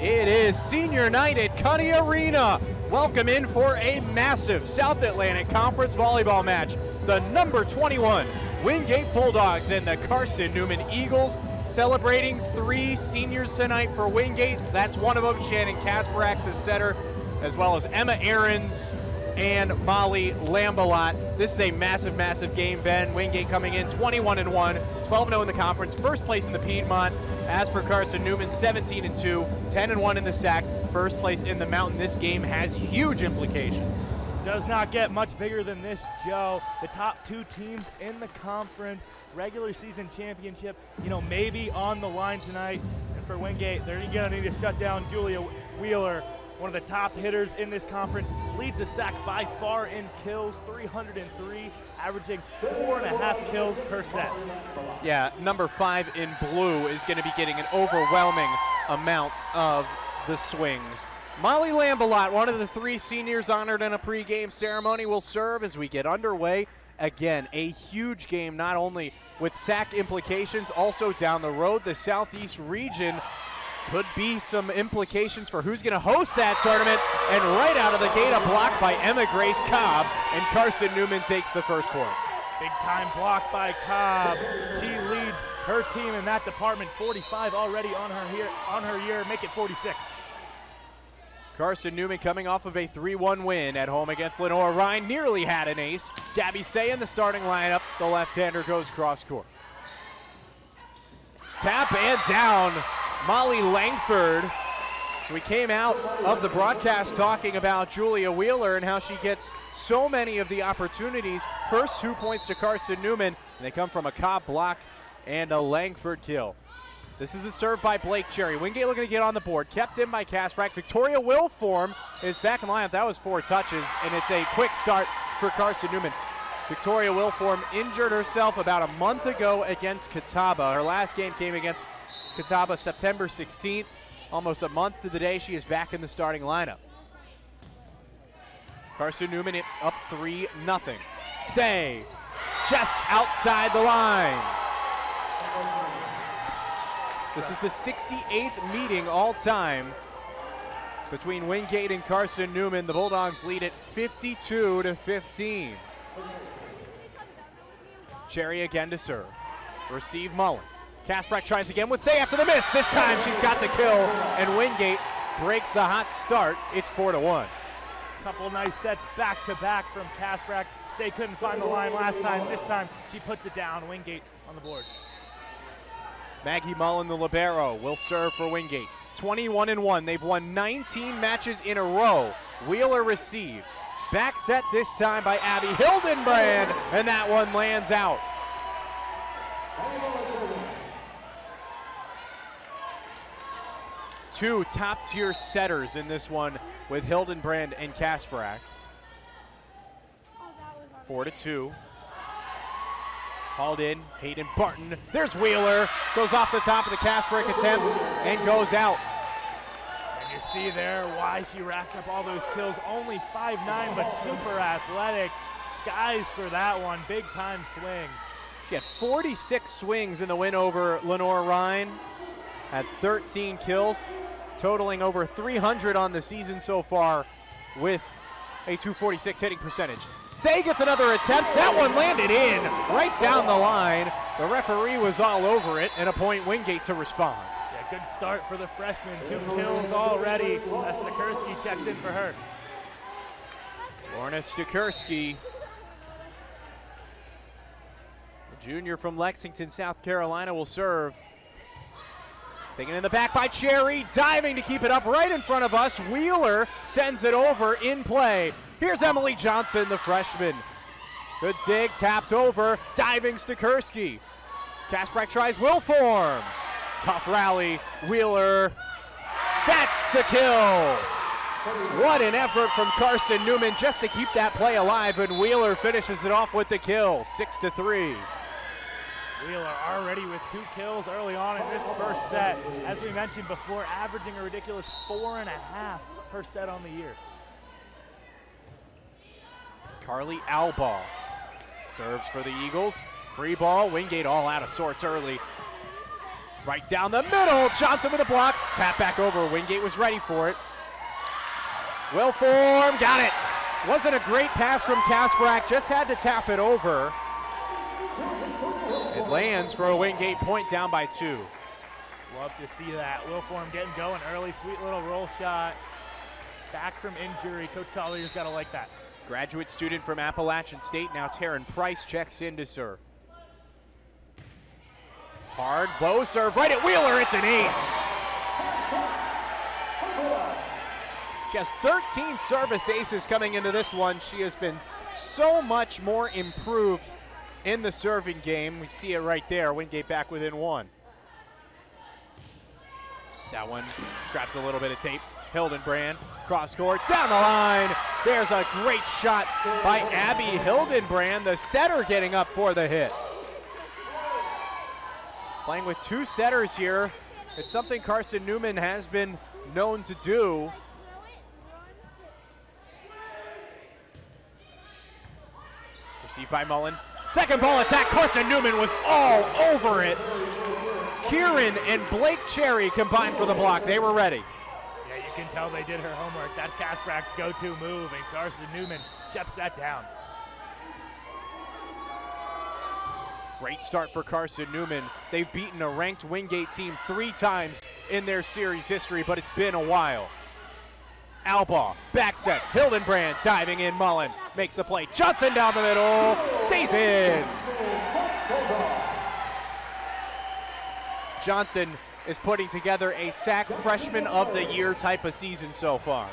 It is senior night at Cuddy Arena. Welcome in for a massive South Atlantic Conference volleyball match. The number 21 Wingate Bulldogs and the Carson Newman Eagles celebrating 3 seniors tonight for Wingate. That's one of them, Shannon Kasparak, the setter, as well as Emma Ahrens and Molly Lambalot. This is a massive, massive game, Ben. Wingate coming in 21-1, 12-0 in the conference, first place in the Piedmont. As for Carson Newman, 17-2, 10-1 in the SAC, first place in the Mountain. This game has huge implications. Does not get much bigger than this, Joe. The top 2 teams in the conference, regular season championship, maybe on the line tonight. And for Wingate, they're going to need to shut down Julia Wheeler, one of the top hitters in this conference, leads the SAC by far in kills, 303, averaging 4.5 kills per set. Yeah, number 5 in blue is going to be getting an overwhelming amount of the swings. Molly Lambalot, one of the 3 seniors honored in a pregame ceremony, will serve as we get underway. Again, a huge game, not only with SAC implications, also down the road, the Southeast region could be some implications for who's going to host that tournament. And right out of the gate, a block by Emma Grace Cobb, and Carson Newman takes the first point. Big time block by Cobb. She leads her team in that department, 45 already on her year, make it 46. Carson Newman coming off of a 3-1 win at home against Lenore Ryan, nearly had an ace. Gabby Say in the starting lineup. The left-hander goes cross court. Tap and down. Molly Langford. So we came out of the broadcast talking about Julia Wheeler and how she gets so many of the opportunities. First 2 points to Carson Newman, and they come from a Cobb block and a Langford kill. This is a serve by Blake Cherry. Wingate looking to get on the board. Kept in by Kasparak. Victoria Wilform is back in the lineup. That was 4 touches, and it's a quick start for Carson Newman. Victoria Wilform injured herself about a month ago against Catawba. Her last game came against Catawba September 16th. Almost a month to the day she is back in the starting lineup. Carson Newman up 3-0. Say, just outside the line. This is the 68th meeting all time between Wingate and Carson Newman. The Bulldogs lead it 52-15. Cherry again to serve. Receive Mullen. Kasparak tries again with Say after the miss. This time she's got the kill, and Wingate breaks the hot start. It's 4-1. Couple nice sets back-to-back from Kasparak. Say couldn't find the line last time. This time she puts it down. Wingate on the board. Maggie Mullen, the libero, will serve for Wingate. 21-1. They've won 19 matches in a row. Wheeler receives. Back set this time by Abby Hildenbrand, and that one lands out. Two top-tier setters in this one with Hildenbrand and Kasparak. 4-2. Hauled in, Hayden Barton. There's Wheeler. Goes off the top of the Kasparak attempt and goes out. And you see there why she racks up all those kills. Only 5'9", but super athletic. Skies for that one. Big time swing. She had 46 swings in the win over Lenore Ryan. Had 13 kills, totaling over 300 on the season so far with a .246 hitting percentage. Say gets another attempt. That one landed in right down the line. The referee was all over it, and a point Wingate to respond. Yeah, good start for the freshman. 2 kills already as Stukurski checks in for her. Lorna Stukurski, the junior from Lexington, South Carolina, will serve. Taken in the back by Cherry, diving to keep it up right in front of us. Wheeler sends it over in play. Here's Emily Johnson, the freshman. Good dig, tapped over, diving Stukurski. Kasparak tries Wilform. Tough rally, Wheeler. That's the kill. What an effort from Carson Newman just to keep that play alive, and Wheeler finishes it off with the kill, 6-3. Wheeler already with 2 kills early on in this first set. As we mentioned before, averaging a ridiculous 4.5 per set on the year. Carly Albaugh serves for the Eagles. Free ball, Wingate all out of sorts early. Right down the middle, Johnson with a block. Tap back over, Wingate was ready for it. Wilform, got it. Wasn't a great pass from Kasparak, just had to tap it over. It lands for a Wingate point, down by 2. Love to see that. Wilform getting going early, sweet little roll shot. Back from injury. Coach Collier's got to like that. Graduate student from Appalachian State, now Taryn Price checks in to serve. Hard, low serve, right at Wheeler, it's an ace. She has 13 service aces coming into this one. She has been so much more improved in the serving game. We see it right there, Wingate back within 1. That one grabs a little bit of tape. Hildenbrand, cross court, down the line. There's a great shot by Abby Hildenbrand, the setter getting up for the hit. Playing with 2 setters here. It's something Carson Newman has been known to do. Received by Mullen. Second ball attack, Carson Newman was all over it. Kieran and Blake Cherry combined for the block. They were ready. Yeah, you can tell they did her homework. That's Kasparak's go-to move, and Carson Newman shuts that down. Great start for Carson Newman. They've beaten a ranked Wingate team 3 times in their series history, but it's been a while. Albaugh, back set, Hildenbrand diving in, Mullen makes the play. Johnson down the middle, stays in. Johnson is putting together a SAC Freshman of the Year type of season so far.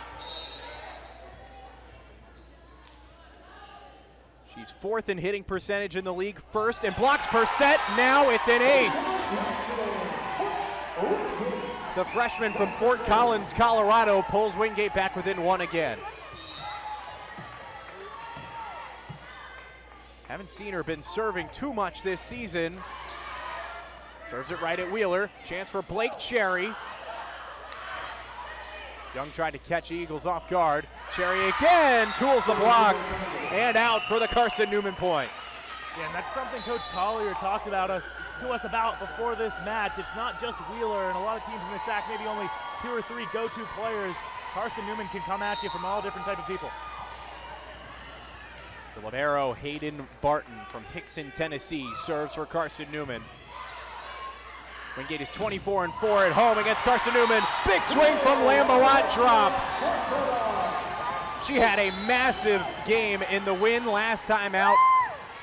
She's 4th in hitting percentage in the league, 1st in blocks per set. Now it's an ace. The freshman from Fort Collins, Colorado, pulls Wingate back within 1 again. Haven't seen her been serving too much this season. Serves it right at Wheeler. Chance for Blake Cherry. Young tried to catch Eagles off guard. Cherry again tools the block and out for the Carson Newman point. Yeah, and that's something Coach Collier talked about to us about before this match. It's not just Wheeler, and a lot of teams in the SAC, maybe only 2 or 3 go-to players. Carson Newman can come at you from all different type of people. The libero Hayden Barton from Hickson, Tennessee, serves for Carson Newman. Wingate is 24-4 at home against Carson Newman. Big swing from Lambelat, drops. She had a massive game in the win last time out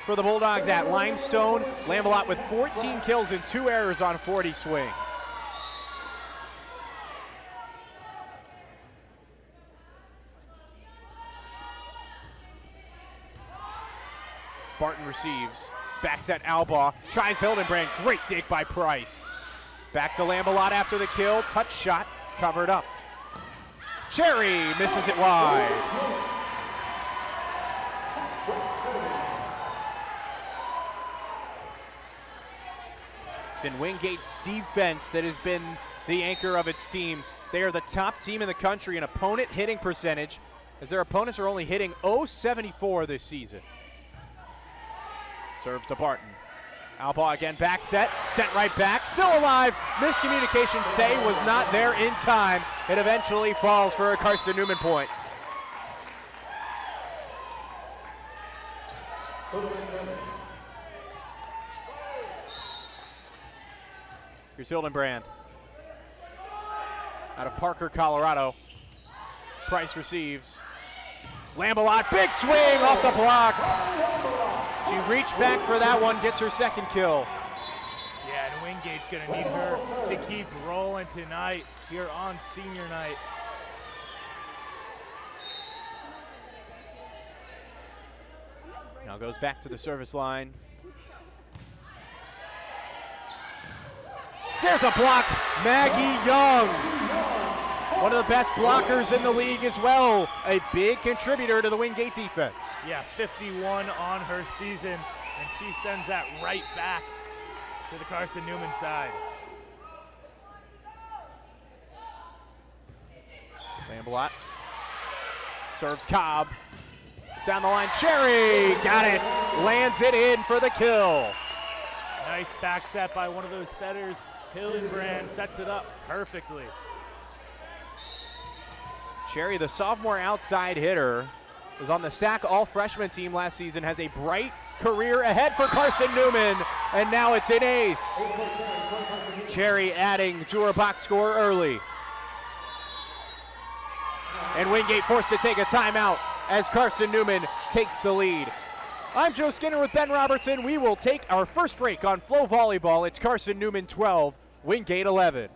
for the Bulldogs at Limestone. Lambelat with 14 kills and 2 errors on 40 swings. Barton receives, backs at Albaugh, tries Hildenbrand, great dig by Price. Back to Lambelat after the kill, touch shot, covered up. Cherry misses it wide. It's been Wingate's defense that has been the anchor of its team. They are the top team in the country in opponent hitting percentage, as their opponents are only hitting .074 this season. Serves to Barton. Albaugh again, back set, sent right back, still alive. Miscommunication, say, was not there in time. It eventually falls for a Carson Newman point. Here's Hildenbrand. Out of Parker, Colorado. Price receives. Lambelat, big swing off the block. She reached back for that one, gets her second kill. Yeah, and Wingate's going to need her to keep rolling tonight here on senior night. Now goes back to the service line. There's a block, Maggie Young. One of the best blockers in the league as well. A big contributor to the Wingate defense. Yeah, 51 on her season, and she sends that right back to the Carson Newman side. Lambelat serves Cobb. Down the line, Cherry, got it. Lands it in for the kill. Nice back set by one of those setters Hillenbrand sets it up perfectly. Cherry, the sophomore outside hitter, was on the SAC all-freshman team last season, has a bright career ahead for Carson Newman, and now it's an ace. Cherry adding to her box score early. And Wingate forced to take a timeout as Carson Newman takes the lead. I'm Joe Skinner with Ben Robertson. We will take our first break on Flow Volleyball. It's Carson Newman 12, Wingate 11.